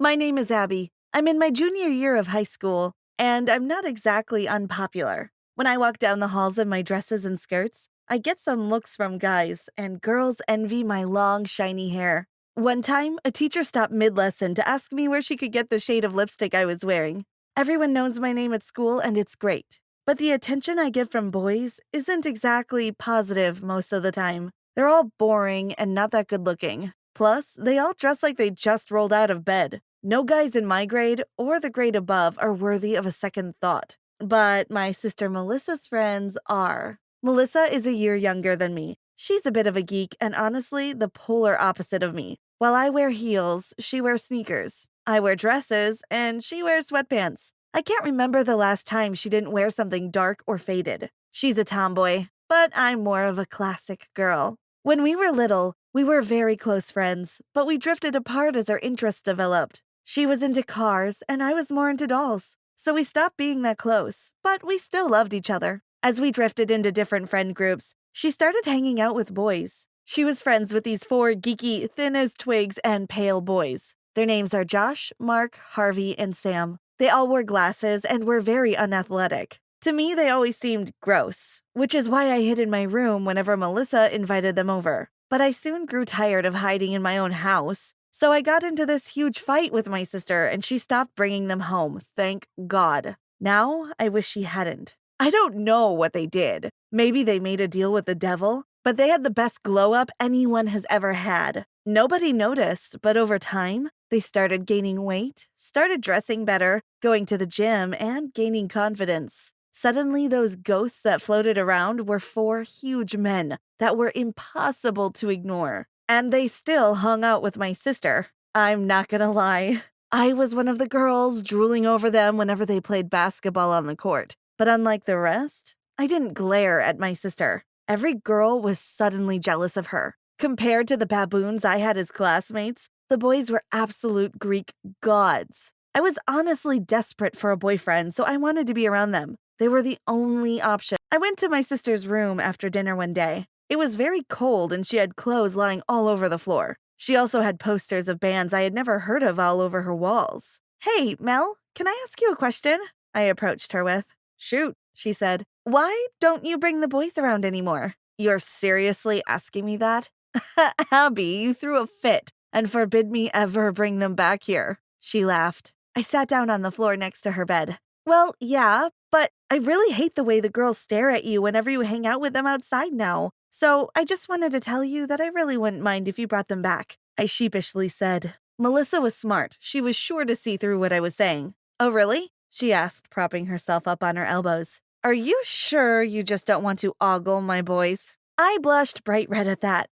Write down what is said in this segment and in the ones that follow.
My name is Abby. I'm in my junior year of high school, and I'm not exactly unpopular. When I walk down the halls in my dresses and skirts, I get some looks from guys, and girls envy my long, shiny hair. One time, a teacher stopped mid-lesson to ask me where she could get the shade of lipstick I was wearing. Everyone knows my name at school, and it's great. But the attention I get from boys isn't exactly positive most of the time. They're all boring and not that good looking. Plus, they all dress like they just rolled out of bed. No guys in my grade or the grade above are worthy of a second thought. But my sister Melissa's friends are. Melissa is a year younger than me. She's a bit of a geek and honestly the polar opposite of me. While I wear heels, she wears sneakers. I wear dresses and she wears sweatpants. I can't remember the last time she didn't wear something dark or faded. She's a tomboy, but I'm more of a classic girl. When we were little, we were very close friends, but we drifted apart as our interests developed. She was into cars, and I was more into dolls. So we stopped being that close, but we still loved each other. As we drifted into different friend groups, she started hanging out with boys. She was friends with these four geeky, thin as twigs, and pale boys. Their names are Josh, Mark, Harvey, and Sam. They all wore glasses and were very unathletic. To me, they always seemed gross, which is why I hid in my room whenever Melissa invited them over. But I soon grew tired of hiding in my own house. So I got into this huge fight with my sister and she stopped bringing them home, thank God. Now, I wish she hadn't. I don't know what they did. Maybe they made a deal with the devil, but they had the best glow up anyone has ever had. Nobody noticed, but over time, they started gaining weight, started dressing better, going to the gym, and gaining confidence. Suddenly, those ghosts that floated around were four huge men that were impossible to ignore. And they still hung out with my sister. I'm not gonna lie. I was one of the girls drooling over them whenever they played basketball on the court. But unlike the rest, I didn't glare at my sister. Every girl was suddenly jealous of her. Compared to the baboons I had as classmates, the boys were absolute Greek gods. I was honestly desperate for a boyfriend, so I wanted to be around them. They were the only option. I went to my sister's room after dinner one day. It was very cold and she had clothes lying all over the floor. She also had posters of bands I had never heard of all over her walls. "Hey, Mel, can I ask you a question?" I approached her with. "Shoot," she said. "Why don't you bring the boys around anymore?" "You're seriously asking me that?" "Abby, you threw a fit and forbid me ever bring them back here." She laughed. I sat down on the floor next to her bed. "Well, yeah, but I really hate the way the girls stare at you whenever you hang out with them outside now. So I just wanted to tell you that I really wouldn't mind if you brought them back," I sheepishly said. Melissa was smart. She was sure to see through what I was saying. "Oh, really?" she asked, propping herself up on her elbows. "Are you sure you just don't want to ogle my boys?" I blushed bright red at that.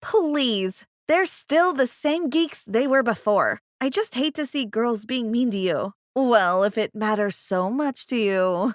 Please, they're still the same geeks they were before. I just hate to see girls being mean to you. Well, if it matters so much to you,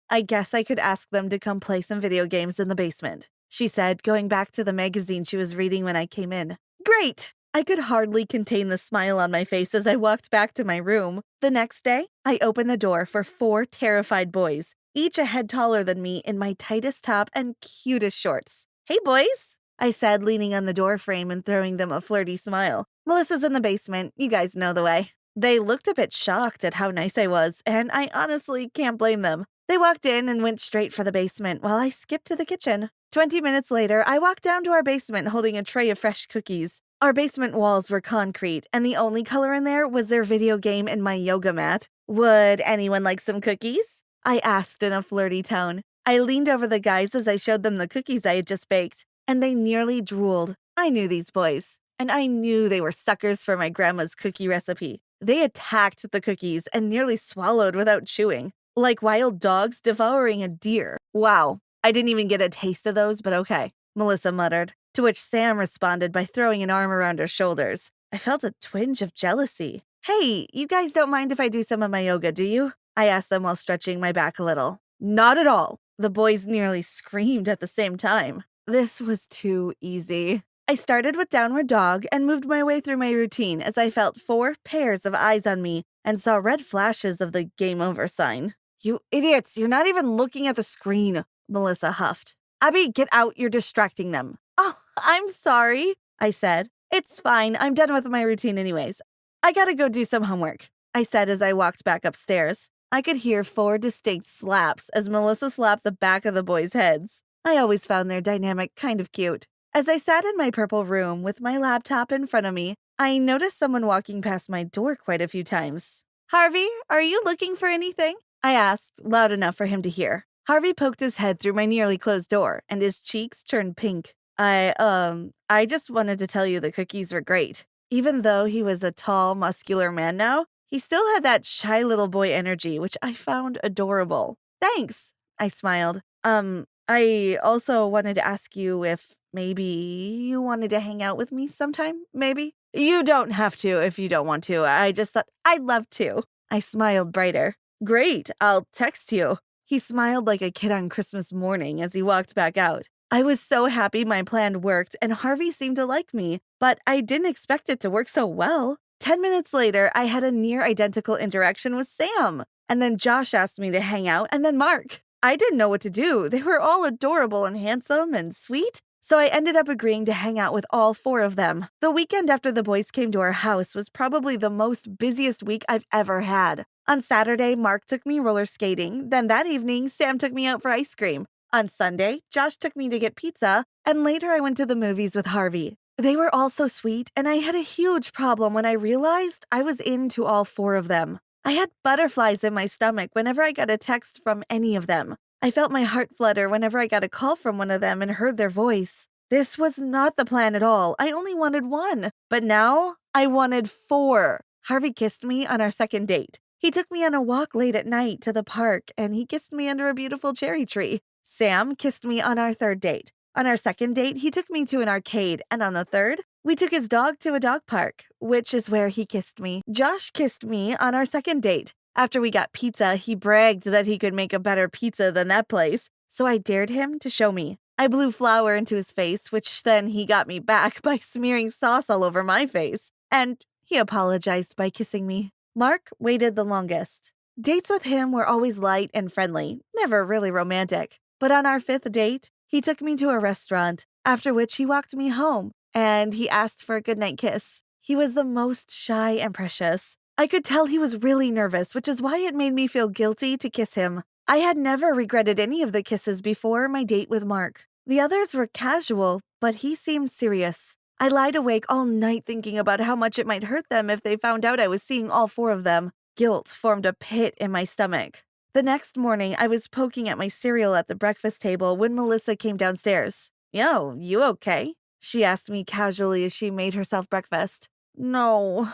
I guess I could ask them to come play some video games in the basement, she said, going back to the magazine she was reading when I came in. Great! I could hardly contain the smile on my face as I walked back to my room. The next day, I opened the door for four terrified boys, each a head taller than me in my tightest top and cutest shorts. "Hey, boys," I said, leaning on the door frame and throwing them a flirty smile. "Melissa's in the basement. You guys know the way." They looked a bit shocked at how nice I was, and I honestly can't blame them. They walked in and went straight for the basement while I skipped to the kitchen. 20 minutes later, I walked down to our basement holding a tray of fresh cookies. Our basement walls were concrete, and the only color in there was their video game and my yoga mat. "Would anyone like some cookies?" I asked in a flirty tone. I leaned over the guys as I showed them the cookies I had just baked, and they nearly drooled. I knew these boys, and I knew they were suckers for my grandma's cookie recipe. They attacked the cookies and nearly swallowed without chewing, like wild dogs devouring a deer. "Wow, I didn't even get a taste of those, but okay," Melissa muttered, to which Sam responded by throwing an arm around her shoulders. I felt a twinge of jealousy. "Hey, you guys don't mind if I do some of my yoga, do you?" I asked them while stretching my back a little. "Not at all." The boys nearly screamed at the same time. This was too easy. I started with downward dog and moved my way through my routine as I felt four pairs of eyes on me and saw red flashes of the game over sign. "You idiots, you're not even looking at the screen," Melissa huffed. "Abby, get out, you're distracting them." "Oh, I'm sorry," I said. "It's fine, I'm done with my routine anyways. I gotta go do some homework, I said as I walked back upstairs. I could hear 4 distinct slaps as Melissa slapped the back of the boys' heads. I always found their dynamic kind of cute. As I sat in my purple room with my laptop in front of me, I noticed someone walking past my door quite a few times. Harvey, are you looking for anything? I asked, loud enough for him to hear. Harvey poked his head through my nearly closed door, and his cheeks turned pink. I just wanted to tell you the cookies were great. Even though he was a tall, muscular man now, he still had that shy little boy energy, which I found adorable. Thanks, I smiled. I also wanted to ask you if maybe you wanted to hang out with me sometime, maybe? You don't have to if you don't want to. I just thought I'd love to. I smiled brighter. Great, I'll text you. He smiled like a kid on Christmas morning as he walked back out. I was so happy my plan worked and Harvey seemed to like me, but I didn't expect it to work so well. 10 minutes later, I had a near identical interaction with Sam. And then Josh asked me to hang out, and then Mark. I didn't know what to do. They were all adorable and handsome and sweet, so I ended up agreeing to hang out with all 4 of them. The weekend after the boys came to our house was probably the most busiest week I've ever had. On Saturday, Mark took me roller skating. Then that evening, Sam took me out for ice cream. On Sunday, Josh took me to get pizza, and later I went to the movies with Harvey. They were all so sweet, and I had a huge problem when I realized I was into all 4 of them. I had butterflies in my stomach whenever I got a text from any of them. I felt my heart flutter whenever I got a call from one of them and heard their voice. This was not the plan at all. I only wanted 1, but now I wanted 4. Harvey kissed me on our second date. He took me on a walk late at night to the park, and he kissed me under a beautiful cherry tree. Sam kissed me on our third date. On our second date, he took me to an arcade, and on the third, we took his dog to a dog park, which is where he kissed me. Josh kissed me on our second date. After we got pizza, he bragged that he could make a better pizza than that place, so I dared him to show me. I blew flour into his face, which then he got me back by smearing sauce all over my face, and he apologized by kissing me. Mark waited the longest. Dates with him were always light and friendly, never really romantic. But on our 5th date, he took me to a restaurant, after which he walked me home, and he asked for a goodnight kiss. He was the most shy and precious. I could tell he was really nervous, which is why it made me feel guilty to kiss him. I had never regretted any of the kisses before my date with Mark. The others were casual, but he seemed serious. I lied awake all night thinking about how much it might hurt them if they found out I was seeing all 4 of them. Guilt formed a pit in my stomach. The next morning, I was poking at my cereal at the breakfast table when Melissa came downstairs. Yo, you okay? She asked me casually as she made herself breakfast. No.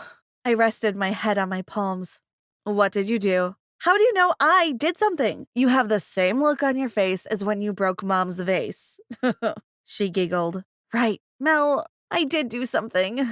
I rested my head on my palms. What did you do? How do you know I did something? You have the same look on your face as when you broke Mom's vase. She giggled. Right, Mel, I did do something.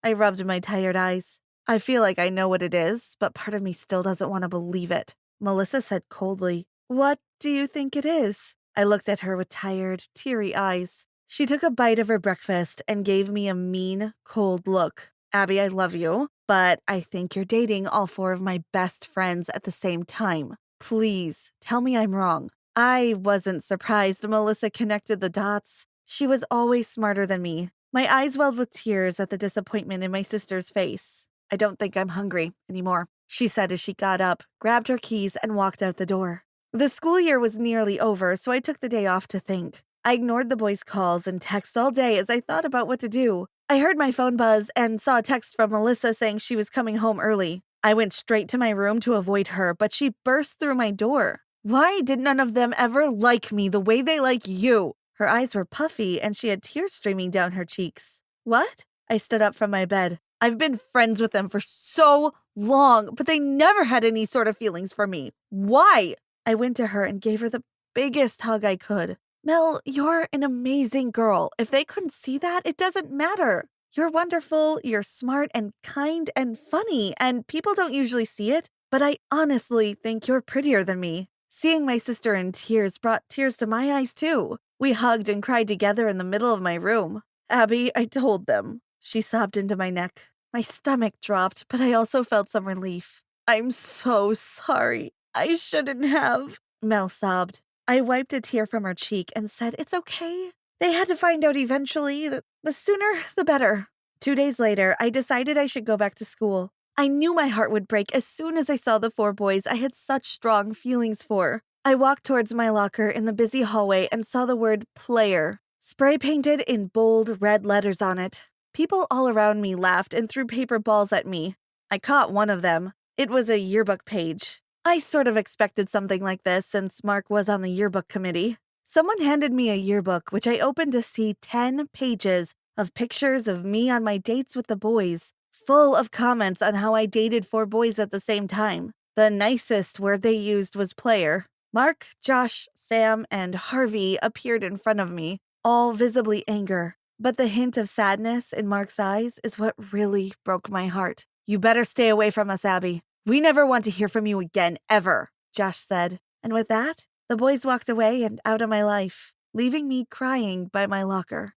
I rubbed my tired eyes. I feel like I know what it is, but part of me still doesn't want to believe it. Melissa said coldly, What do you think it is? I looked at her with tired, teary eyes. She took a bite of her breakfast and gave me a mean, cold look. Abby, I love you, but I think you're dating all 4 of my best friends at the same time. Please, tell me I'm wrong. I wasn't surprised Melissa connected the dots. She was always smarter than me. My eyes welled with tears at the disappointment in my sister's face. I don't think I'm hungry anymore, she said as she got up, grabbed her keys, and walked out the door. The school year was nearly over, so I took the day off to think. I ignored the boys' calls and texts all day as I thought about what to do. I heard my phone buzz and saw a text from Melissa saying she was coming home early. I went straight to my room to avoid her, but she burst through my door. Why did none of them ever like me the way they like you? Her eyes were puffy and she had tears streaming down her cheeks. What? I stood up from my bed. I've been friends with them for so long, but they never had any sort of feelings for me. Why? I went to her and gave her the biggest hug I could. Mel, you're an amazing girl. If they couldn't see that, it doesn't matter. You're wonderful, you're smart and kind and funny, and people don't usually see it, but I honestly think you're prettier than me. Seeing my sister in tears brought tears to my eyes too. We hugged and cried together in the middle of my room. Abby, I told them. She sobbed into my neck. My stomach dropped, but I also felt some relief. I'm so sorry. I shouldn't have. Mel sobbed. I wiped a tear from her cheek and said, It's okay. They had to find out eventually. The sooner, the better. 2 days later, I decided I should go back to school. I knew my heart would break as soon as I saw the four boys I had such strong feelings for. I walked towards my locker in the busy hallway and saw the word player spray painted in bold red letters on it. People all around me laughed and threw paper balls at me. I caught one of them. It was a yearbook page. I sort of expected something like this since Mark was on the yearbook committee. Someone handed me a yearbook, which I opened to see 10 pages of pictures of me on my dates with the boys, full of comments on how I dated four boys at the same time. The nicest word they used was player. Mark, Josh, Sam, and Harvey appeared in front of me, all visibly anger. But the hint of sadness in Mark's eyes is what really broke my heart. "You better stay away from us, Abby. We never want to hear from you again, ever," Josh said. And with that, the boys walked away and out of my life, leaving me crying by my locker.